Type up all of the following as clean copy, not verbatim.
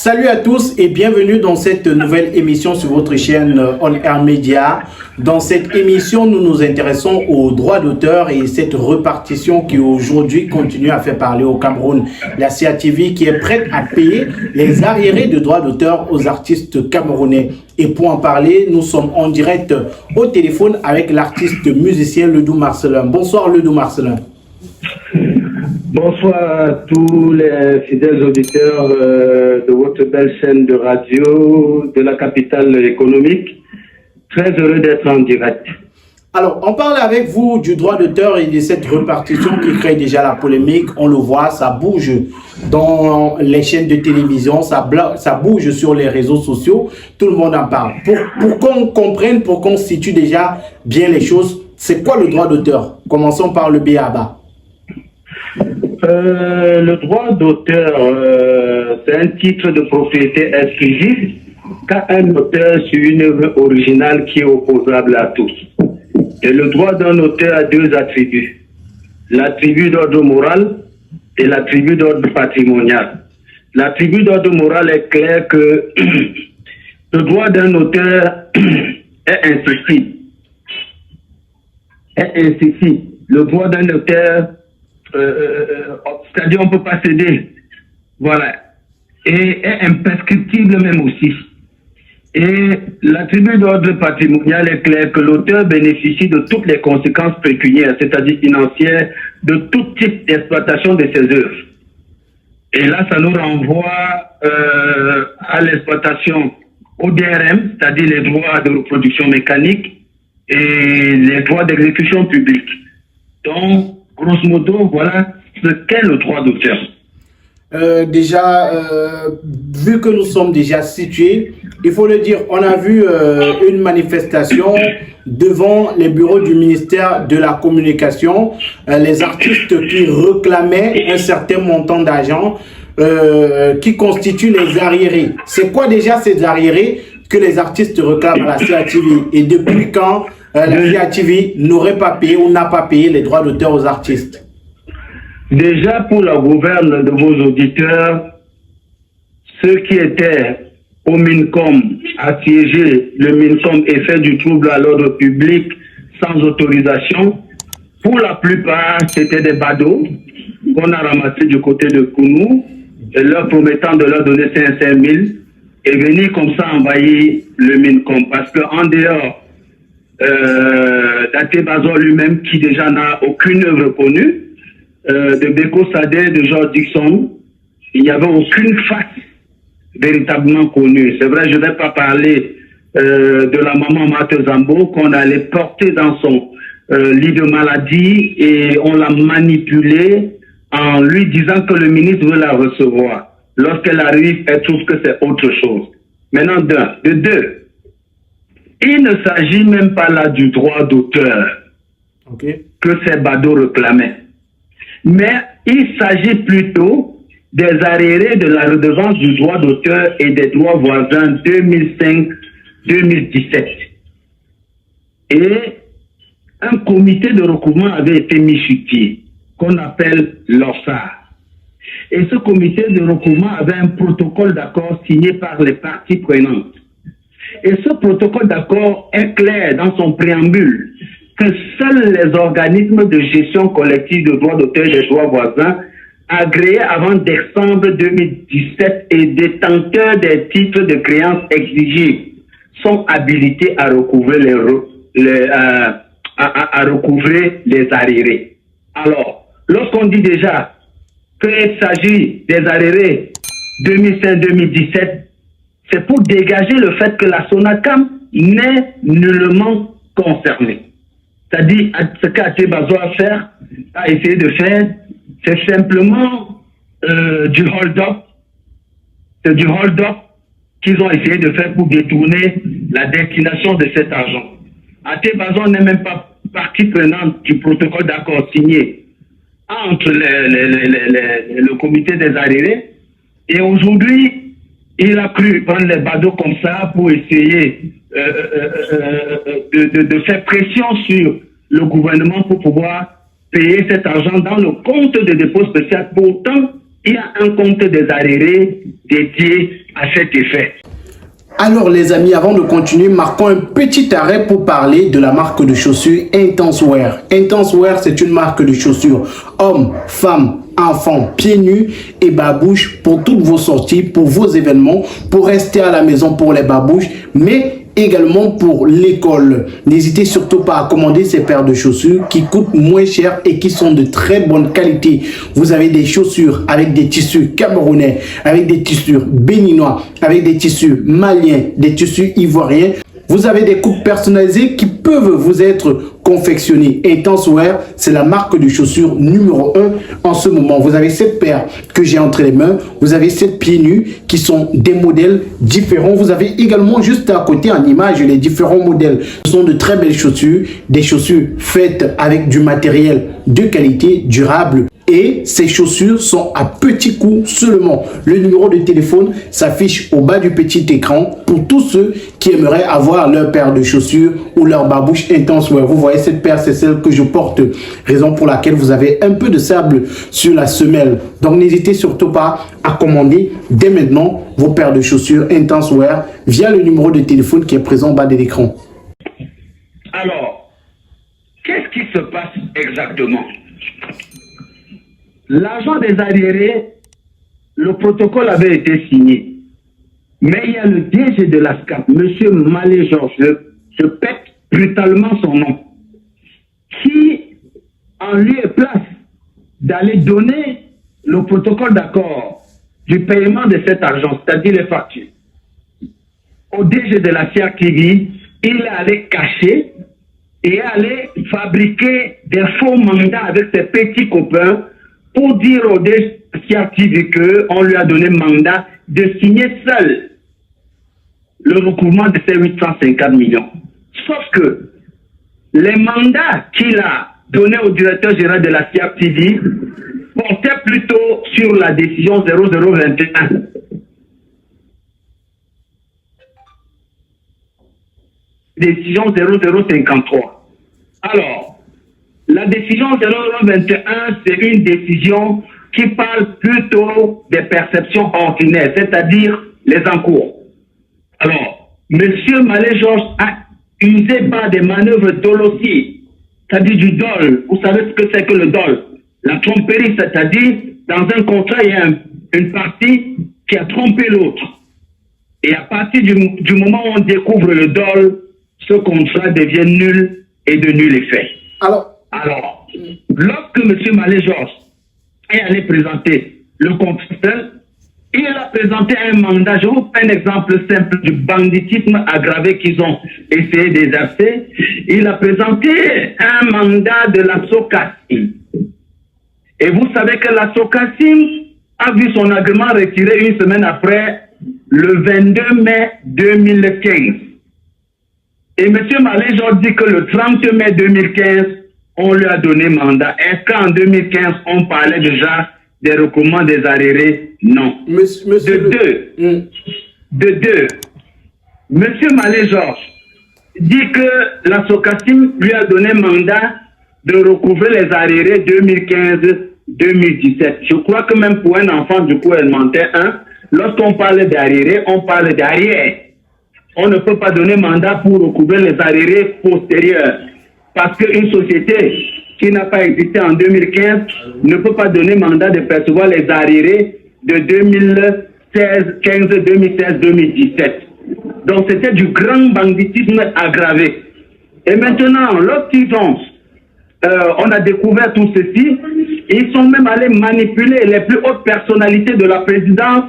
Salut à tous et bienvenue dans cette nouvelle émission sur votre chaîne On Air Media. Dans cette émission, nous nous intéressons aux droits d'auteur et cette répartition qui aujourd'hui continue à faire parler au Cameroun. La CATV qui est prête à payer les arriérés de droits d'auteur aux artistes camerounais. Et pour en parler, nous sommes en direct au téléphone avec l'artiste musicien Ledou Marcelin. Bonsoir Ledou Marcelin. Bonsoir à tous les fidèles auditeurs de votre belle chaîne de radio de la capitale économique. Très heureux d'être en direct. Alors, on parle avec vous du droit d'auteur et de cette répartition qui crée déjà la polémique. On le voit, ça bouge dans les chaînes de télévision, ça bouge sur les réseaux sociaux. Tout le monde en parle. Pour qu'on comprenne, pour qu'on situe déjà bien les choses, c'est quoi le droit d'auteur? Commençons par le B.A.B.A. Le droit d'auteur, c'est un titre de propriété exclusif qu'a un auteur sur une œuvre originale qui est opposable à tous. Et le droit d'un auteur a deux attributs. L'attribut d'ordre moral et l'attribut d'ordre patrimonial. L'attribut d'ordre moral est clair que le droit d'un auteur est incessible. Le droit d'un auteur c'est-à-dire on ne peut pas céder, voilà, et est imprescriptible même aussi. Et l'attribut d'ordre patrimonial est clair que l'auteur bénéficie de toutes les conséquences pécuniaires, c'est-à-dire financières, de tout type d'exploitation de ses œuvres. Et là, ça nous renvoie à l'exploitation au DRM, c'est-à-dire les droits de reproduction mécanique et les droits d'exécution publique. Donc, grosso modo, voilà ce qu'est le droit d'auteur. Vu que nous sommes déjà situés, il faut le dire, on a vu une manifestation devant les bureaux du ministère de la Communication, les artistes qui réclamaient un certain montant d'argent qui constituent les arriérés. C'est quoi déjà ces arriérés que les artistes réclament à la CATV et depuis quand la CATV n'aurait pas payé ou n'a pas payé les droits d'auteur aux artistes? Déjà, pour la gouverne de vos auditeurs, ceux qui étaient au MINCOM, assiéger le MINCOM et faire du trouble à l'ordre public sans autorisation, pour la plupart, c'était des badauds qu'on a ramassés du côté de Kounou, et leur promettant de leur donner 500 000 et venir comme ça envahir le MINCOM. Parce qu'en dehors d'Até Bazor lui-même, qui déjà n'a aucune œuvre connue, de Beko Sadé, de George Dixon, il n'y avait aucune face véritablement connue. C'est vrai, je ne vais pas parler de la maman Marthe Zambo qu'on allait porter dans son lit de maladie et on l'a manipulée en lui disant que le ministre veut la recevoir. Lorsqu'elle arrive, elle trouve que c'est autre chose. Maintenant, de deux, il ne s'agit même pas là du droit d'auteur que ces badauds réclamaient. Mais il s'agit plutôt des arriérés de la redevance du droit d'auteur et des droits voisins 2005-2017. Et un comité de recouvrement avait été mis sur pied, qu'on appelle l'ORSA. Et ce comité de recouvrement avait un protocole d'accord signé par les parties prenantes. Et ce protocole d'accord est clair dans son préambule que seuls les organismes de gestion collective de droits d'auteur et des droits voisins agréés avant décembre 2017 et détenteurs des titres de créance exigés sont habilités à recouvrer les arriérés. Alors, lorsqu'on dit déjà qu'il s'agit des arriérés 2005-2017, c'est pour dégager le fait que la SONACAM n'est nullement concernée. C'est-à-dire, ce qu'Até Bazor a essayé de faire, c'est simplement du hold-up. C'est du hold-up qu'ils ont essayé de faire pour détourner la destination de cet argent. Até Bazor n'est même pas partie prenante du protocole d'accord signé entre le comité des arriérés. Et aujourd'hui, il a cru prendre les badauds comme ça pour essayer de faire pression sur le gouvernement pour pouvoir payer cet argent dans le compte de dépôt spécial. Pourtant, il y a un compte des arriérés dédié à cet effet. Alors les amis, avant de continuer, marquons un petit arrêt pour parler de la marque de chaussures Intense Wear. Intense Wear, c'est une marque de chaussures hommes, femmes, enfants, pieds nus et babouches pour toutes vos sorties, pour vos événements, pour rester à la maison pour les babouches, mais également pour l'école. N'hésitez surtout pas à commander ces paires de chaussures qui coûtent moins cher et qui sont de très bonne qualité. Vous avez des chaussures avec des tissus camerounais, avec des tissus béninois, avec des tissus maliens, des tissus ivoiriens. Vous avez des coupes personnalisées qui peuvent vous être confectionnées. Intense Wear, c'est la marque de chaussures numéro 1 en ce moment. Vous avez cette paire que j'ai entre les mains. Vous avez cette pieds nus qui sont des modèles différents. Vous avez également juste à côté en image les différents modèles. Ce sont de très belles chaussures, des chaussures faites avec du matériel de qualité, durable. Et ces chaussures sont à petit coût seulement. Le numéro de téléphone s'affiche au bas du petit écran pour tous ceux qui aimeraient avoir leur paire de chaussures ou leur babouche Intense Wear. Vous voyez, cette paire, c'est celle que je porte, raison pour laquelle vous avez un peu de sable sur la semelle. Donc n'hésitez surtout pas à commander dès maintenant vos paires de chaussures Intense Wear via le numéro de téléphone qui est présent au bas de l'écran. Alors, qu'est-ce qui se passe exactement? L'argent des arriérés, le protocole avait été signé. Mais il y a le DG de la SCAP, M. Malé Georges, je pète brutalement son nom, qui, en lieu et place d'aller donner le protocole d'accord du paiement de cet argent, c'est-à-dire les factures, au DG de la CRTV, il allait cacher et allait fabriquer des faux mandats avec ses petits copains pour dire au DG de la CRTV qu'on lui a donné mandat de signer seul le recouvrement de ces 850 millions. Sauf que les mandats qu'il a donnés au directeur général de la CRTV portaient plutôt sur la décision 0021. Décision 0053. Alors, la décision 0021, c'est une décision qui parle plutôt des perceptions ordinaires, c'est-à-dire les encours. Alors, M. Malé Georges a usé par des manœuvres dolossiers, c'est-à-dire du dol. Vous savez ce que c'est que le dol? La tromperie, c'est-à-dire, dans un contrat, il y a une partie qui a trompé l'autre. Et à partir du moment où on découvre le dol, ce contrat devient nul et de nul effet. Alors, lorsque M. Malé Georges est allé présenter le contrat, il a présenté un mandat. Je vous prends un exemple simple du banditisme aggravé qu'ils ont essayé d'exercer. Il a présenté un mandat de la SOCACIM. Et vous savez que la SOCACIM a vu son agrément retiré une semaine après, le 22 mai 2015. Et M. Malé Georges dit que le 30 mai 2015, on lui a donné mandat. Est-ce qu'en 2015, on parlait déjà des recouvrements des arriérés? Non. De deux, M. Malé Georges dit que la SOCACIM lui a donné mandat de recouvrer les arriérés 2015-2017. Je crois que même pour un enfant du cours élémentaire 1, lorsqu'on parle d'arriérés, on parle d'arrière. On ne peut pas donner mandat pour recouvrer les arriérés postérieurs. Parce qu'une société qui n'a pas existé en 2015 ne peut pas donner mandat de percevoir les arriérés de 2015, 2016, 2017. Donc c'était du grand banditisme aggravé. Et maintenant, lorsqu'ils ont, on a découvert tout ceci, ils sont même allés manipuler les plus hautes personnalités de la présidence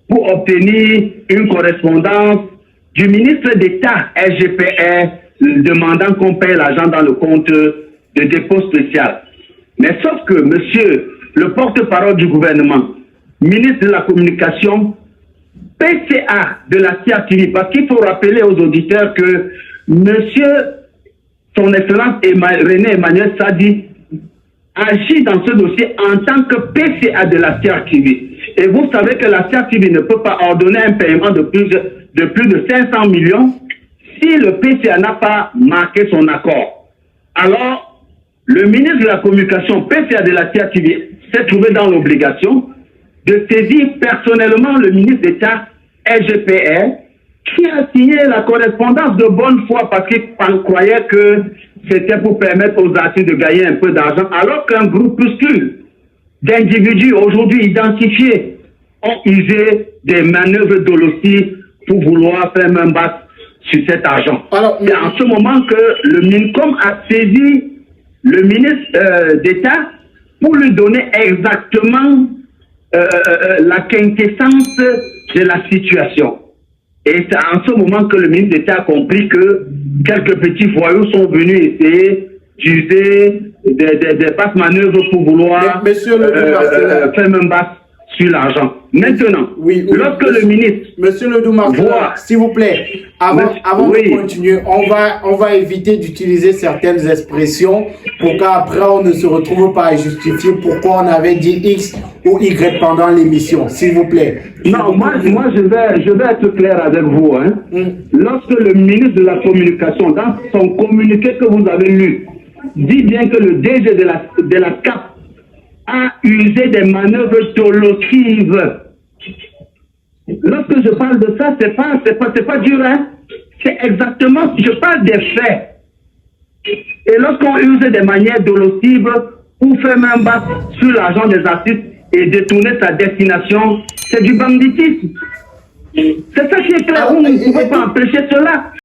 pour obtenir une correspondance du ministre d'État SGPR demandant qu'on paye l'argent dans le compte de dépôt spécial. Mais sauf que monsieur, le porte-parole du gouvernement, ministre de la Communication, PCA de la CRTV, parce qu'il faut rappeler aux auditeurs que monsieur, son Excellence René Emmanuel Sadi, agit dans ce dossier en tant que PCA de la CRTV. Et vous savez que la CRTV ne peut pas ordonner un paiement de plus de 500 millions si le PCA n'a pas marqué son accord. Alors, le ministre de la Communication, PCA de la CRTV, s'est trouvé dans l'obligation de saisir personnellement le ministre d'État SGPR, qui a signé la correspondance de bonne foi parce qu'il croyait que c'était pour permettre aux artistes de gagner un peu d'argent, alors qu'un groupuscule d'individus aujourd'hui identifiés ont usé des manœuvres dolossies pour vouloir faire main basse sur cet argent. C'est en ce moment que le MINCOM a saisi le ministre d'État pour lui donner exactement la quintessence de la situation. Et c'est en ce moment que le ministre d'État a compris que quelques petits voyous sont venus essayer d'user des basses manœuvres pour vouloir faire main basse sur l'argent. Maintenant, lorsque le ministre... Monsieur Ledoux Marcella, s'il vous plaît, avant de continuer, on va éviter d'utiliser certaines expressions pour qu'après on ne se retrouve pas à justifier pourquoi on avait dit X ou Y pendant l'émission, s'il vous plaît. Non, moi je vais être clair avec vous. Hein. Lorsque le ministre de la Communication, dans son communiqué que vous avez lu, dit bien que le DG de la CAP a usé des manœuvres dolossives. Lorsque je parle de ça, c'est pas dur, hein? C'est exactement, je parle des faits. Et lorsqu'on use des manières dolossives pour faire main basse sur l'argent des artistes et détourner sa destination, c'est du banditisme. C'est ça qui est clair, vous ne pouvez pas empêcher cela.